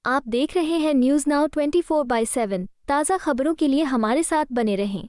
आप देख रहे हैं न्यूज नाउ 24/7। ताज़ा खबरों के लिए हमारे साथ बने रहें।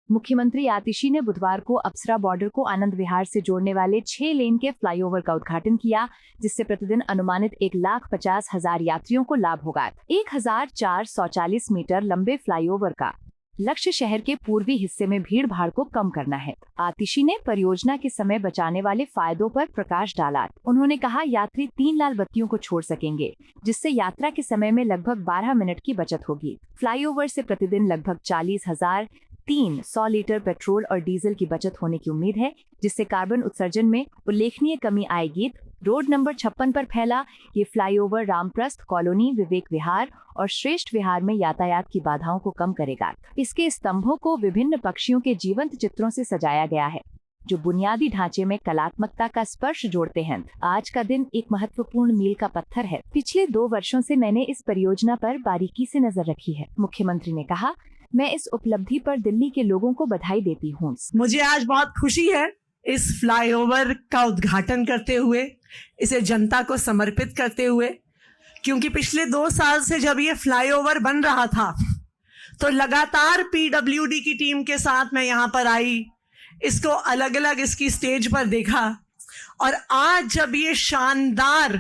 मुख्यमंत्री आतिशी ने बुधवार को अप्सरा बॉर्डर को आनंद विहार से जोड़ने वाले 6 लेन के फ्लाईओवर का उद्घाटन किया, जिससे प्रतिदिन अनुमानित 1,50,000 यात्रियों को लाभ होगा। 1,440 मीटर लंबे फ्लाईओवर का लक्ष्य शहर के पूर्वी हिस्से में भीड़ भाड़ को कम करना है। आतिशी ने परियोजना के समय बचाने वाले फायदों पर प्रकाश डाला। उन्होंने कहा, यात्री 3 लाल बत्तियों को छोड़ सकेंगे, जिससे यात्रा के समय में लगभग 12 मिनट की बचत होगी। फ्लाईओवर से प्रतिदिन लगभग 40,300 लीटर पेट्रोल और डीजल की बचत होने की उम्मीद है, जिससे कार्बन उत्सर्जन में उल्लेखनीय कमी आएगी। रोड नंबर 56 पर फैला ये फ्लाईओवर रामप्रस्थ कॉलोनी, विवेक विहार और श्रेष्ठ विहार में यातायात की बाधाओं को कम करेगा। इसके स्तंभों को विभिन्न पक्षियों के जीवंत चित्रों से सजाया गया है, जो बुनियादी ढांचे में कलात्मकता का स्पर्श जोड़ते हैं। आज का दिन एक महत्वपूर्ण मील का पत्थर है। पिछले 2 वर्षों से मैंने इस परियोजना पर बारीकी से नजर रखी है। मुख्यमंत्री ने कहा, मैं इस उपलब्धि पर दिल्ली के लोगों को बधाई देती हूँ। मुझे आज बहुत खुशी है इस फ्लाईओवर का उद्घाटन करते हुए, इसे जनता को समर्पित करते हुए, क्योंकि पिछले 2 साल से जब ये फ्लाईओवर बन रहा था तो लगातार पीडब्ल्यूडी की टीम के साथ मैं यहाँ पर आई, इसको अलग अलग इसकी स्टेज पर देखा, और आज जब ये शानदार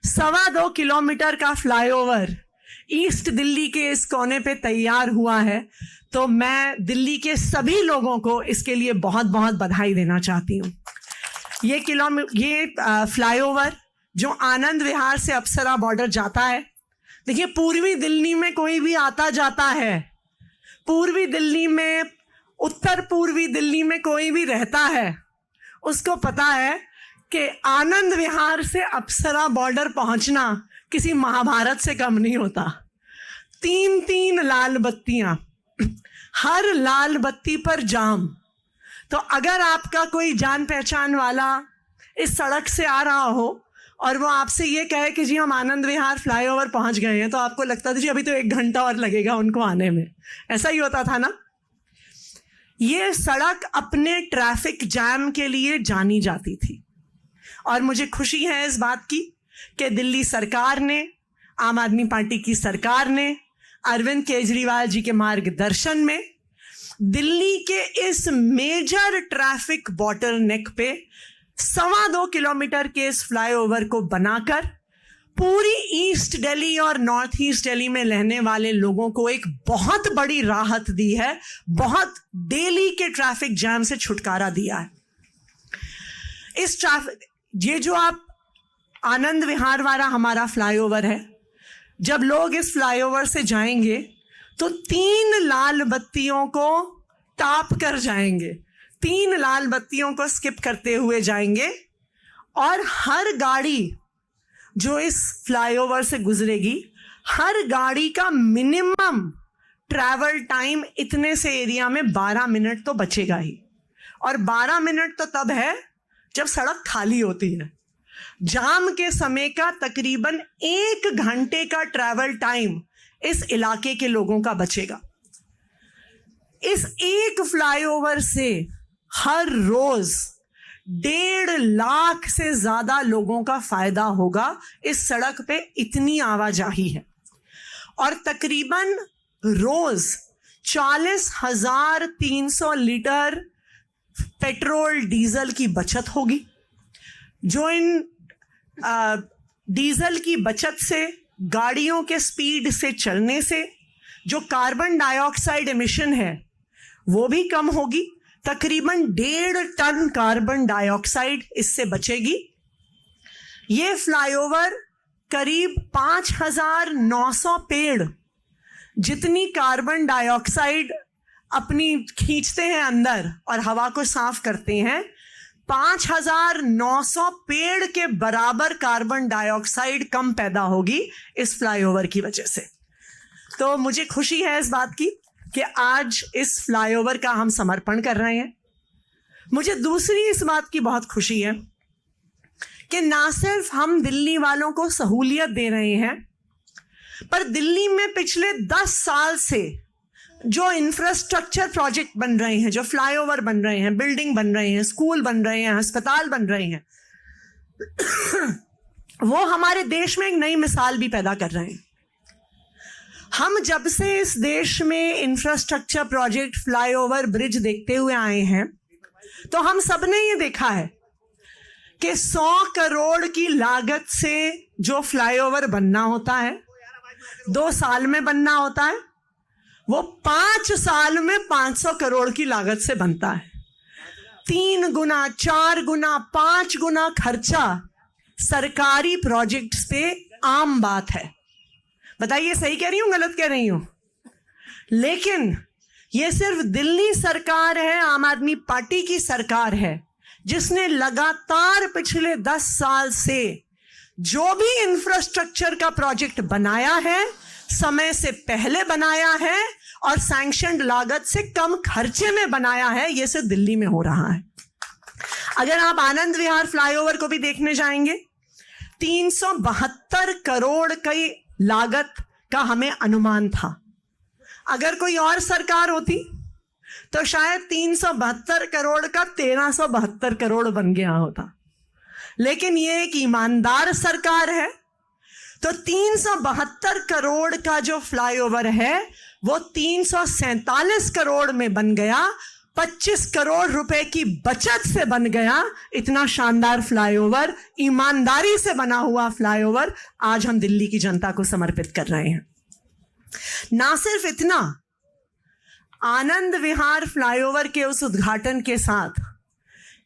2.25 किलोमीटर का फ्लाईओवर ईस्ट दिल्ली के इस कोने पे तैयार हुआ है, तो मैं दिल्ली के सभी लोगों को इसके लिए बहुत बहुत बधाई देना चाहती हूँ। ये फ्लाईओवर जो आनंद विहार से अप्सरा बॉर्डर जाता है, देखिए पूर्वी दिल्ली में कोई भी आता जाता है, पूर्वी दिल्ली में, उत्तर पूर्वी दिल्ली में कोई भी रहता है, उसको पता है कि आनंद विहार से अप्सरा बॉर्डर पहुंचना किसी महाभारत से कम नहीं होता। 3 लाल बत्तियां, हर लाल बत्ती पर जाम। तो अगर आपका कोई जान पहचान वाला इस सड़क से आ रहा हो और वो आपसे ये कहे कि जी हम आनंद विहार फ्लाईओवर पहुंच गए हैं, तो आपको लगता था जी अभी तो 1 घंटा और लगेगा उनको आने में। ऐसा ही होता था ना। ये सड़क अपने ट्रैफिक जैम के लिए जानी जाती थी, और मुझे खुशी है इस बात की कि दिल्ली सरकार ने, आम आदमी पार्टी की सरकार ने, अरविंद केजरीवाल जी के मार्गदर्शन में दिल्ली के इस मेजर ट्रैफिक बॉटलनेक पे 2.25 किलोमीटर के इस फ्लाईओवर को बनाकर पूरी ईस्ट दिल्ली और नॉर्थ ईस्ट दिल्ली में रहने वाले लोगों को एक बहुत बड़ी राहत दी है, बहुत डेली के ट्रैफिक जैम से छुटकारा दिया है। इस ट्रैफिक, ये जो आप आनंद विहार वाला हमारा फ्लाईओवर है, जब लोग इस फ्लाईओवर से जाएंगे तो 3 लाल बत्तियों को टाप कर जाएंगे, 3 लाल बत्तियों को स्किप करते हुए जाएंगे, और हर गाड़ी जो इस फ्लाईओवर से गुजरेगी, हर गाड़ी का मिनिमम ट्रैवल टाइम इतने से एरिया में 12 मिनट तो बचेगा ही। और 12 मिनट तो तब है जब सड़क खाली होती है। जाम के समय का तकरीबन 1 घंटे का ट्रैवल टाइम इस इलाके के लोगों का बचेगा। इस एक फ्लाईओवर से हर रोज 1.5 लाख से ज्यादा लोगों का फायदा होगा। इस सड़क पे इतनी आवाजाही है, और तकरीबन रोज 40,300 लीटर पेट्रोल डीजल की बचत होगी, जो इन डीजल की बचत से, गाड़ियों के स्पीड से चलने से जो कार्बन डाइऑक्साइड एमिशन है वो भी कम होगी। तकरीबन 1.5 टन कार्बन डाइऑक्साइड इससे बचेगी। ये फ्लाईओवर करीब 5,900 पेड़ जितनी कार्बन डाइऑक्साइड अपनी खींचते हैं अंदर और हवा को साफ करते हैं, 5,900 पेड़ के बराबर कार्बन डाइऑक्साइड कम पैदा होगी इस फ्लाईओवर की वजह से। तो मुझे खुशी है इस बात की कि आज इस फ्लाईओवर का हम समर्पण कर रहे हैं। मुझे दूसरी इस बात की बहुत खुशी है कि ना सिर्फ हम दिल्ली वालों को सहूलियत दे रहे हैं, पर दिल्ली में पिछले 10 साल से जो इंफ्रास्ट्रक्चर प्रोजेक्ट बन रहे हैं, जो फ्लाईओवर बन रहे हैं, बिल्डिंग बन रहे हैं, स्कूल बन रहे हैं, अस्पताल बन रहे हैं, वो हमारे देश में एक नई मिसाल भी पैदा कर रहे हैं। हम जब से इस देश में इंफ्रास्ट्रक्चर प्रोजेक्ट, फ्लाईओवर, ब्रिज देखते हुए आए हैं, तो हम सब ने ये देखा है कि 100 करोड़ की लागत से जो फ्लाईओवर बनना होता है, 2 साल में बनना होता है, वो 5 साल में 500 करोड़ की लागत से बनता है। 3 गुना, 4 गुना, 5 गुना खर्चा सरकारी प्रोजेक्ट्स पे आम बात है। बताइए सही कह रही हूं, गलत कह रही हूं? लेकिन ये सिर्फ दिल्ली सरकार है, आम आदमी पार्टी की सरकार है, जिसने लगातार पिछले 10 साल से जो भी इंफ्रास्ट्रक्चर का प्रोजेक्ट बनाया है, समय से पहले बनाया है और सैंक्शनड लागत से कम खर्चे में बनाया है। ये सिर्फ दिल्ली में हो रहा है। अगर आप आनंद विहार फ्लाईओवर को भी देखने जाएंगे, 372 करोड़ की लागत का हमें अनुमान था। अगर कोई और सरकार होती तो शायद 372 करोड़ का 1372 करोड़ बन गया होता। लेकिन ये एक ईमानदार सरकार है, तो 372 करोड़ का जो फ्लाईओवर है वो 347 करोड़ में बन गया। 25 करोड़ रुपए की बचत से बन गया इतना शानदार फ्लाईओवर। ईमानदारी से बना हुआ फ्लाईओवर आज हम दिल्ली की जनता को समर्पित कर रहे हैं। ना सिर्फ इतना, आनंद विहार फ्लाईओवर के उस उद्घाटन के साथ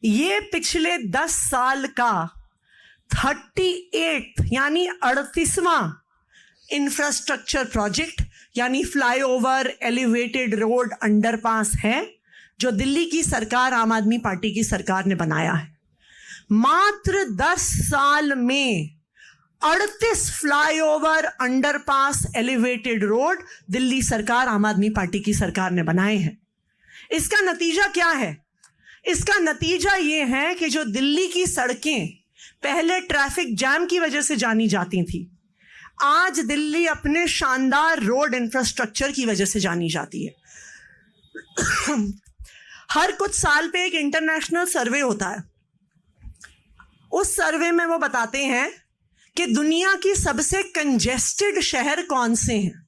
ये पिछले 10 साल का 38 यानी 38वां इंफ्रास्ट्रक्चर प्रोजेक्ट यानी फ्लाईओवर, एलिवेटेड रोड, अंडरपास है जो दिल्ली की सरकार, आम आदमी पार्टी की सरकार ने बनाया है। मात्र 10 साल में 38 flyover, underpass, elevated road Delhi सरकार, आम आदमी पार्टी की सरकार ने बनाए हैं। इसका नतीजा क्या है? इसका नतीजा यह है कि जो दिल्ली की सड़कें पहले ट्रैफिक जैम की वजह से जानी जाती थी, आज दिल्ली अपने शानदार रोड इंफ्रास्ट्रक्चर की वजह से जानी जाती है। हर कुछ साल पे एक इंटरनेशनल सर्वे होता है। उस सर्वे में वो बताते हैं कि दुनिया की सबसे कंजेस्टेड शहर कौन से हैं।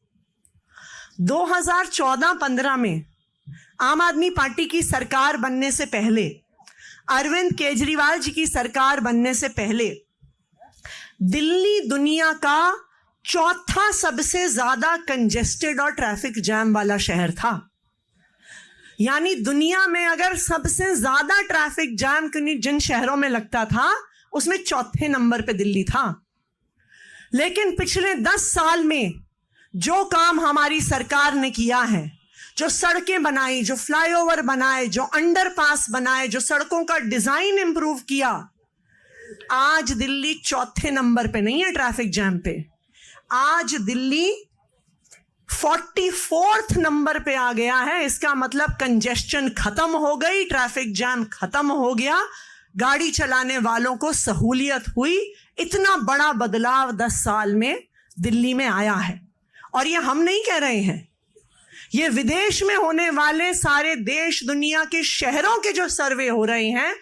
2014-15 में आम आदमी पार्टी की सरकार बनने से पहले, अरविंद केजरीवाल जी की सरकार बनने से पहले, दिल्ली दुनिया का 4था सबसे ज्यादा कंजेस्टेड और ट्रैफिक जैम वाला शहर था। यानी दुनिया में अगर सबसे ज्यादा ट्रैफिक जैम जिन शहरों में लगता था, उसमें 4थे नंबर पे दिल्ली था। लेकिन पिछले 10 साल में जो काम हमारी सरकार ने किया है, जो सड़कें बनाई, जो फ्लाईओवर बनाए, जो अंडरपास बनाए, जो सड़कों का डिजाइन इंप्रूव किया, आज दिल्ली 4थे नंबर पे नहीं है ट्रैफिक जैम पे। आज दिल्ली 44th नंबर पे आ गया है। इसका मतलब कंजेस्शन खत्म हो गई, ट्रैफिक जैम खत्म हो गया, गाड़ी चलाने वालों को सहूलियत हुई। इतना बड़ा बदलाव 10 साल में दिल्ली में आया है। और ये हम नहीं कह रहे हैं, ये विदेश में होने वाले सारे देश दुनिया के शहरों के जो सर्वे हो रहे हैं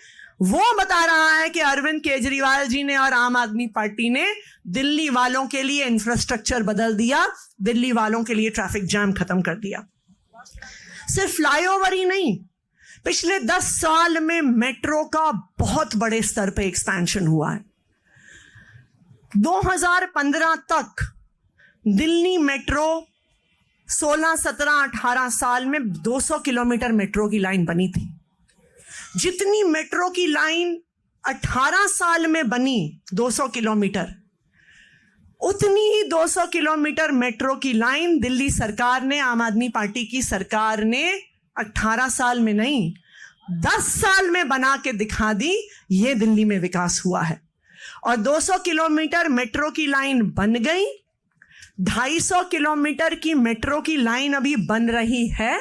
वो बता रहा है कि अरविंद केजरीवाल जी ने और आम आदमी पार्टी ने दिल्ली वालों के लिए इंफ्रास्ट्रक्चर बदल दिया, दिल्ली वालों के लिए ट्रैफिक जैम खत्म कर दिया। सिर्फ फ्लाईओवर ही नहीं, पिछले 10 साल में मेट्रो का बहुत बड़े स्तर पे एक्सपेंशन हुआ है। 2015 तक दिल्ली मेट्रो 16, 17, 18 साल में 200 किलोमीटर मेट्रो की लाइन बनी थी। जितनी मेट्रो की लाइन 18 साल में बनी 200 किलोमीटर, उतनी ही 200 किलोमीटर मेट्रो की लाइन दिल्ली सरकार ने, आम आदमी पार्टी की सरकार ने 18 साल में नहीं 10 साल में बना के दिखा दी। ये दिल्ली में विकास हुआ है। और 200 किलोमीटर मेट्रो की लाइन बन गई, 250 किलोमीटर की मेट्रो की लाइन अभी बन रही है।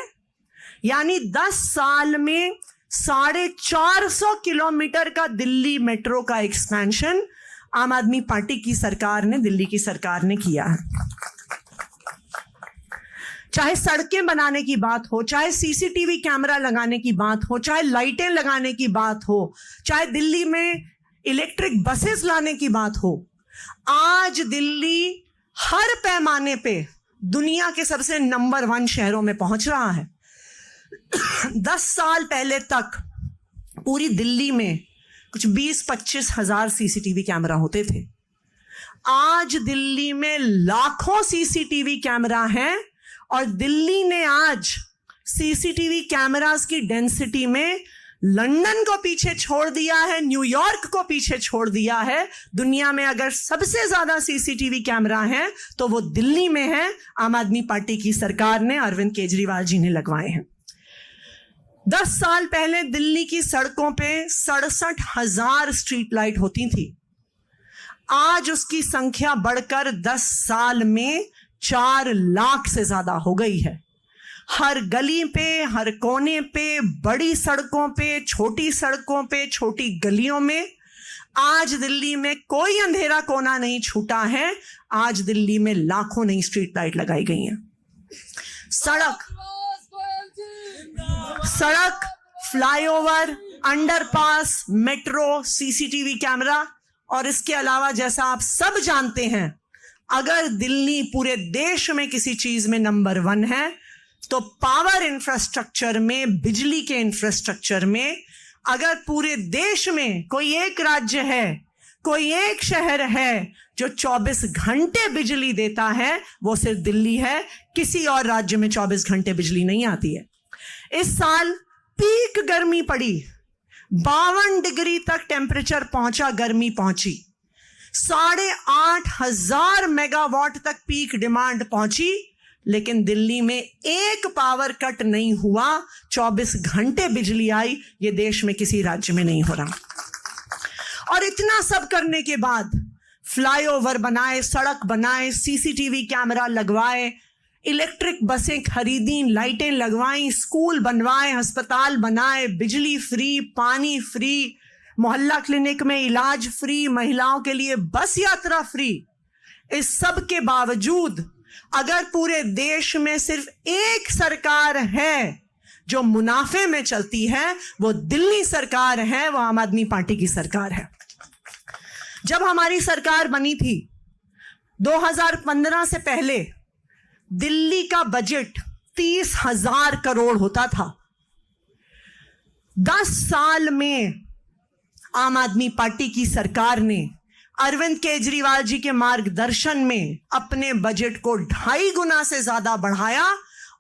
यानी 10 साल में 450 किलोमीटर का दिल्ली मेट्रो का एक्सपेंशन आम आदमी पार्टी की सरकार ने, दिल्ली की सरकार ने किया है। चाहे सड़कें बनाने की बात हो, चाहे सीसीटीवी कैमरा लगाने की बात हो, चाहे लाइटें लगाने की बात हो, चाहे दिल्ली में इलेक्ट्रिक बसेस लाने की बात हो, आज दिल्ली हर पैमाने पे दुनिया के सबसे नंबर 1 शहरों में पहुंच रहा है। 10 साल पहले तक पूरी दिल्ली में कुछ 20-25 हजार सीसीटीवी कैमरा होते थे। आज दिल्ली में लाखों सीसीटीवी कैमरा हैं और दिल्ली ने आज सीसीटीवी कैमरास की डेंसिटी में लंदन को पीछे छोड़ दिया है, न्यूयॉर्क को पीछे छोड़ दिया है। दुनिया में अगर सबसे ज्यादा सीसीटीवी कैमरा हैं तो वो दिल्ली में है। आम आदमी पार्टी की सरकार ने, अरविंद केजरीवाल जी ने लगवाए हैं। 10 साल पहले दिल्ली की सड़कों पे 67,000 स्ट्रीट लाइट होती थी। आज उसकी संख्या बढ़कर 10 साल में 4 लाख से ज्यादा हो गई है। हर गली पे, हर कोने पे, बड़ी सड़कों पे, छोटी सड़कों पे, छोटी गलियों में आज दिल्ली में कोई अंधेरा कोना नहीं छूटा है। आज दिल्ली में लाखों नई स्ट्रीट लाइट लगाई गई हैं। सड़क, flyover, underpass, metro, CCTV camera और इसके अलावा जैसा आप सब जानते हैं, अगर दिल्ली पूरे देश में किसी चीज में नंबर 1 है तो पावर इंफ्रास्ट्रक्चर में, बिजली के इंफ्रास्ट्रक्चर में, अगर पूरे देश में कोई एक राज्य है, कोई एक शहर है जो 24 घंटे बिजली देता है, वो सिर्फ दिल्ली है। किसी और राज्य में 24 घंटे बिजली नहीं आती है। इस साल पीक गर्मी पड़ी, 52 डिग्री तक टेम्परेचर पहुंचा, गर्मी पहुंची। 8,500 मेगावाट तक पीक डिमांड पहुंची, लेकिन दिल्ली में एक पावर कट नहीं हुआ। 24 घंटे बिजली आई। ये देश में किसी राज्य में नहीं हो रहा। और इतना सब करने के बाद फ्लाईओवर बनाए, सड़क बनाए, सीसीटीवी कैमरा लगवाए, इलेक्ट्रिक बसें खरीदी, लाइटें लगवाई, स्कूल बनवाए, अस्पताल बनाए, बिजली फ्री, पानी फ्री, मोहल्ला क्लिनिक में इलाज फ्री, महिलाओं के लिए बस यात्रा फ्री। इस सब के बावजूद अगर पूरे देश में सिर्फ एक सरकार है जो मुनाफे में चलती है, वो दिल्ली सरकार है, वो आम आदमी पार्टी की सरकार है। जब हमारी सरकार बनी थी 2015 से पहले दिल्ली का बजट 30,000 करोड़ होता था। 10 साल में आम आदमी पार्टी की सरकार ने अरविंद केजरीवाल जी के मार्गदर्शन में अपने बजट को 2.5 गुना से ज्यादा बढ़ाया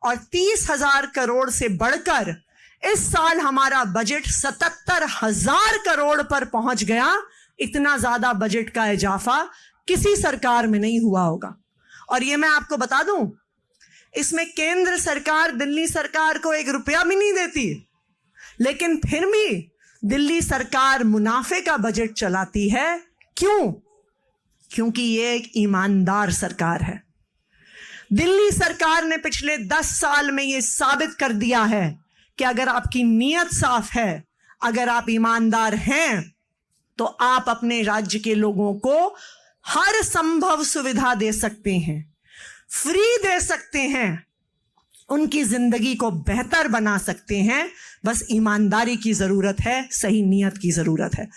और 30,000 करोड़ से बढ़कर इस साल हमारा बजट 77,000 करोड़ पर पहुंच गया। इतना ज्यादा बजट का इजाफा किसी सरकार में नहीं हुआ होगा। और ये मैं आपको बता दूं, इसमें केंद्र सरकार दिल्ली सरकार को 1 रुपया भी नहीं देती, लेकिन फिर भी दिल्ली सरकार मुनाफे का बजट चलाती है। क्यों? क्योंकि ये एक ईमानदार सरकार है। दिल्ली सरकार ने पिछले 10 साल में ये साबित कर दिया है कि अगर आपकी नीयत साफ है, अगर आप ईमानदार हैं, तो आप अपने राज्य के लोगों को हर संभव सुविधा दे सकते हैं, फ्री दे सकते हैं, उनकी जिंदगी को बेहतर बना सकते हैं। बस ईमानदारी की जरूरत है, सही नीयत की जरूरत है।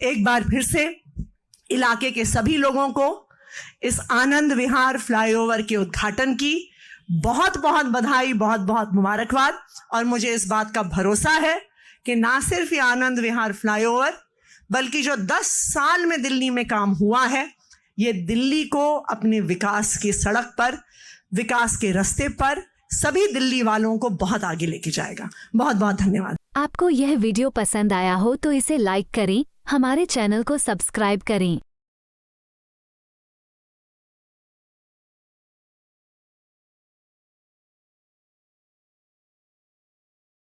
एक बार फिर से इलाके के सभी लोगों को इस आनंद विहार फ्लाईओवर के उद्घाटन की बहुत बहुत बधाई, बहुत बहुत मुबारकबाद। और मुझे इस बात का भरोसा है कि ना सिर्फ ये आनंद विहार फ्लाईओवर, बल्कि जो 10 साल में दिल्ली में काम हुआ है, ये दिल्ली को अपने विकास की सड़क पर, विकास के रास्ते पर सभी दिल्ली वालों को बहुत आगे लेके जाएगा। बहुत बहुत धन्यवाद। आपको यह वीडियो पसंद आया हो तो इसे लाइक करें, हमारे चैनल को सब्सक्राइब करें।